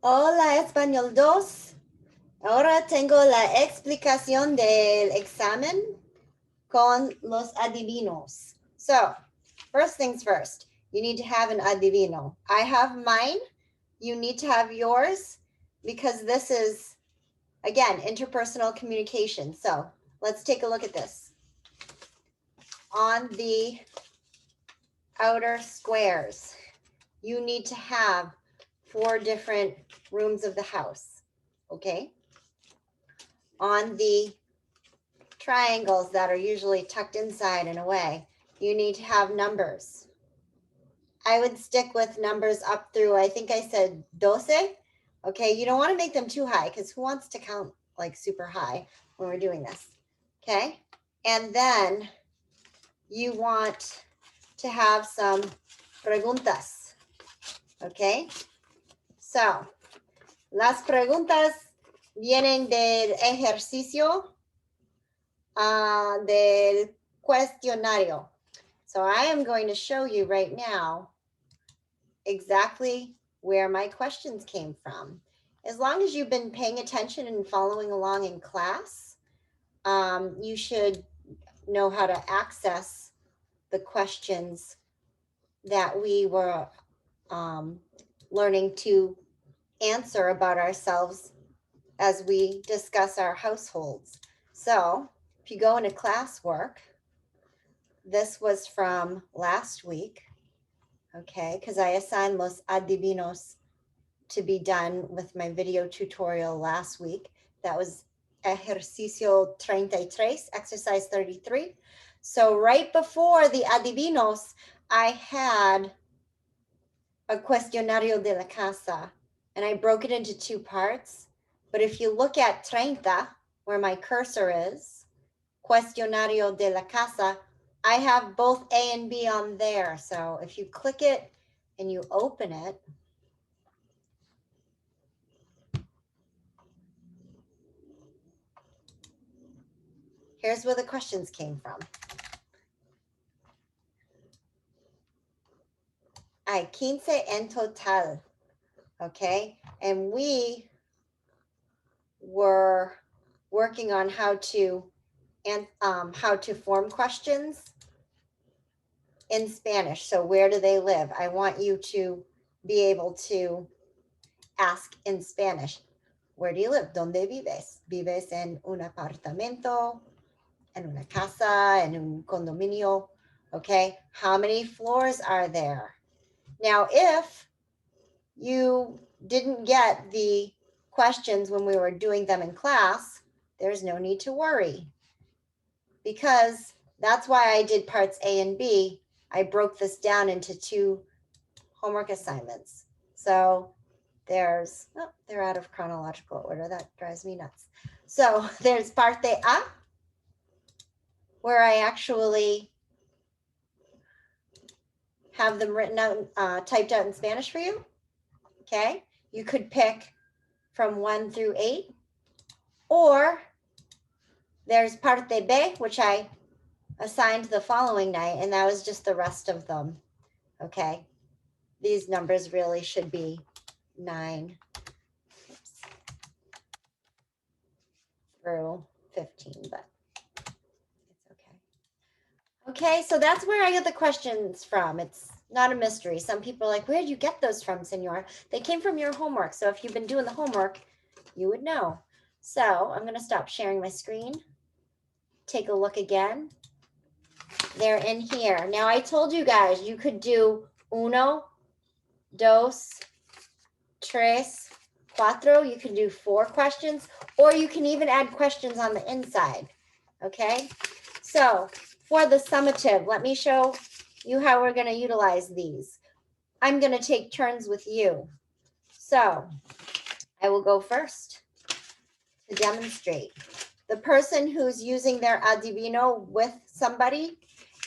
Hola, Español 2. Ahora tengo la explicación del examen con los adivinos. So, first things first, you need to have an adivino. I have mine. You need to have yours because this is, again, interpersonal communication. So, let's take a look at this. On the outer squares, you need to have 4 different rooms of the house, okay? On the triangles that are usually tucked inside and away, you need to have numbers. I would stick with numbers up through, I think I said 12. Okay, you don't want to make them too high because who wants to count like super high when we're doing this? Okay, and then you want to have some preguntas. Okay, so las preguntas vienen del ejercicio del cuestionario. So I am going to show you right now exactly where my questions came from. As long as you've been paying attention and following along in class, you should know how to access the questions that we were learning to answer about ourselves as we discuss our households. So if you go into classwork, this was from last week, okay, because I assigned los adivinos to be done with my video tutorial last week. That was ejercicio 33, exercise 33. So right before the adivinos, I had a cuestionario de la casa, and I broke it into 2 parts. But if you look at 30, where my cursor is, cuestionario de la casa, I have both A and B on there. So if you click it and you open it, here's where the questions came from. Hay 15 en total, okay? And we were working on how to form questions in Spanish. So where do they live? I want you to be able to ask in Spanish. Where do you live? ¿Dónde vives? ¿Vives en un apartamento? ¿En una casa? ¿En un condominio? Okay, how many floors are there? Now, if you didn't get the questions when we were doing them in class, there's no need to worry, because that's why I did parts A and B. I broke this down into 2 homework assignments. So there's, oh, they're out of chronological order. That drives me nuts. So there's parte A, where I actually have them written out, typed out in Spanish for you. Okay, you could pick from 1 through 8, or there's parte B, which I assigned the following night, and that was just the rest of them. Okay, these numbers really should be 9 through 15, but it's okay. Okay, so that's where I get the questions from. It's not a mystery. Some people are like, where did you get those from, Senor? They came from your homework. So if you've been doing the homework, you would know. So I'm going to stop sharing my screen. Take a look again. They're in here. Now, I told you guys you could do 1, 2, 3, 4. You can do 4 questions, or you can even add questions on the inside. Okay, so for the summative, let me show you how we're going to utilize these. I'm going to take turns with you. So I will go first to demonstrate. The person who's using their adivino with somebody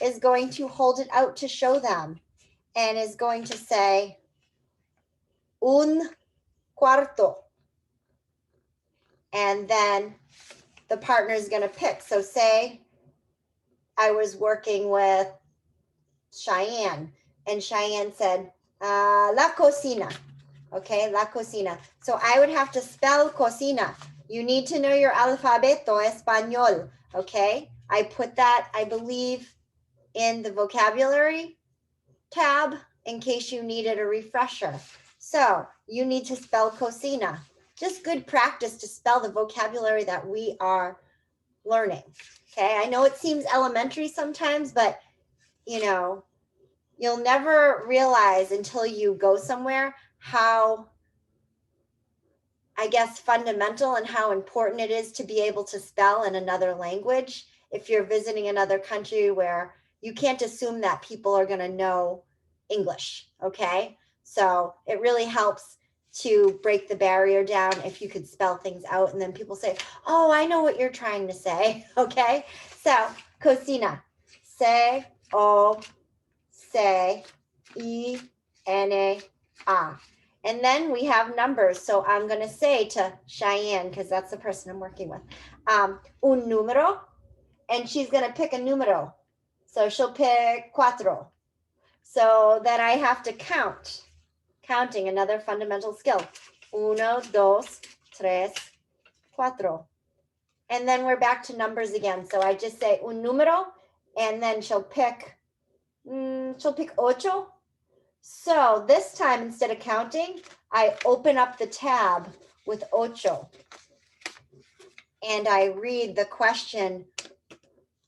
is going to hold it out to show them and is going to say, un cuarto. And then the partner is going to pick. So say I was working with Cheyenne, and Cheyenne said, la cocina. Okay, la cocina. So I would have to spell cocina. You need to know your alfabeto español. Okay, I put that, I believe, in the vocabulary tab in case you needed a refresher. So you need to spell cocina. Just good practice to spell the vocabulary that we are learning. Okay, I know it seems elementary sometimes, but you know, you'll never realize until you go somewhere how, I guess, fundamental and how important it is to be able to spell in another language if you're visiting another country where you can't assume that people are going to know English. Okay, so it really helps to break the barrier down if you could spell things out and then people say, oh, I know what you're trying to say. Okay, so cocina, C O C I N A. And then we have numbers. So I'm going to say to Cheyenne, because that's the person I'm working with, un número, and she's going to pick a número. So she'll pick cuatro. So then I have to count. Counting, another fundamental skill. Uno, dos, tres, cuatro. And then we're back to numbers again. So I just say un número, and then she'll pick ocho. So this time, instead of counting, I open up the tab with ocho and I read the question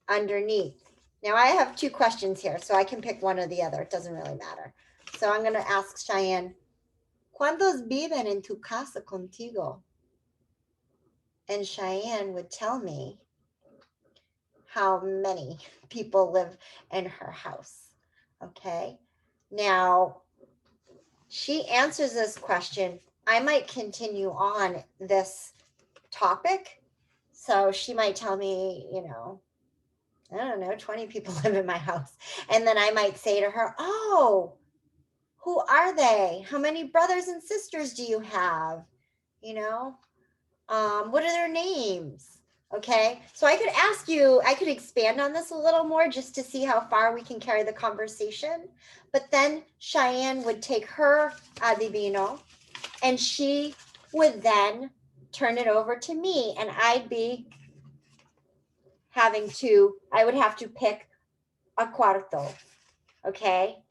underneath. Now I have two questions here, so I can pick one or the other. It doesn't really matter. So I'm going to ask Cheyenne, ¿cuántos viven en tu casa contigo? And Cheyenne would tell me how many people live in her house. Okay. Now, she answers this question. I might continue on this topic. So she might tell me, I don't know, 20 people live in my house. And then I might say to her, oh, who are they? How many brothers and sisters do you have? What are their names? Okay, so I could ask you, I could expand on this a little more just to see how far we can carry the conversation. But then Cheyenne would take her Adivino and she would then turn it over to me and I would have to pick a cuarto, okay?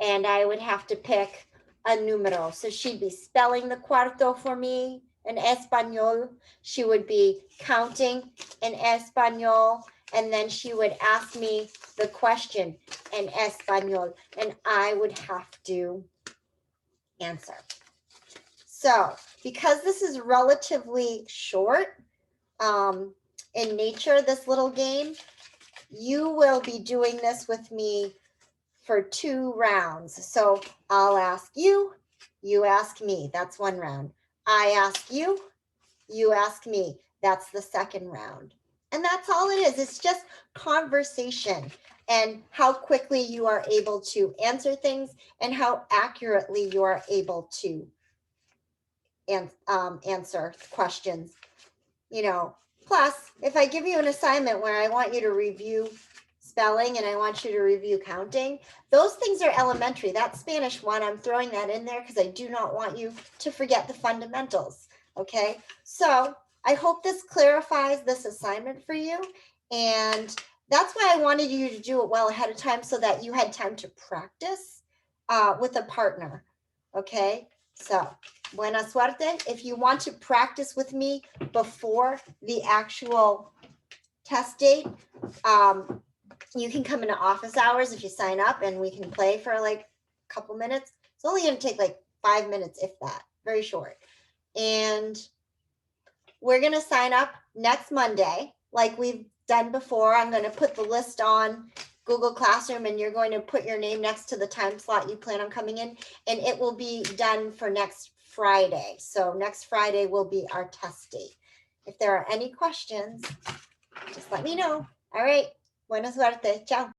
And I would have to pick a número. So she'd be spelling the cuarto for me in Espanol. She would be counting in Espanol. And then she would ask me the question in Espanol. And I would have to answer. So because this is relatively short in nature, this little game, you will be doing this with me for 2 rounds. So I'll ask you, you ask me. That's 1 round. I ask you, you ask me. That's the 2nd round. And that's all it is. It's just conversation and how quickly you are able to answer things and how accurately you are able to answer questions. Plus, if I give you an assignment where I want you to review spelling and I want you to review counting, those things are elementary. That Spanish one, I'm throwing that in there because I do not want you to forget the fundamentals. Okay, so I hope this clarifies this assignment for you. And that's why I wanted you to do it well ahead of time so that you had time to practice with a partner. Okay, so buena suerte. If you want to practice with me before the actual test date, you can come into office hours if you sign up and we can play for like a couple minutes. It's only going to take like 5 minutes, if that, very short. And we're going to sign up next Monday like we've done before. I'm going to put the list on Google Classroom and you're going to put your name next to the time slot you plan on coming in, and it will be done for next Friday. So next Friday will be our test date. If there are any questions, just let me know. All right. Buena suerte. Ciao.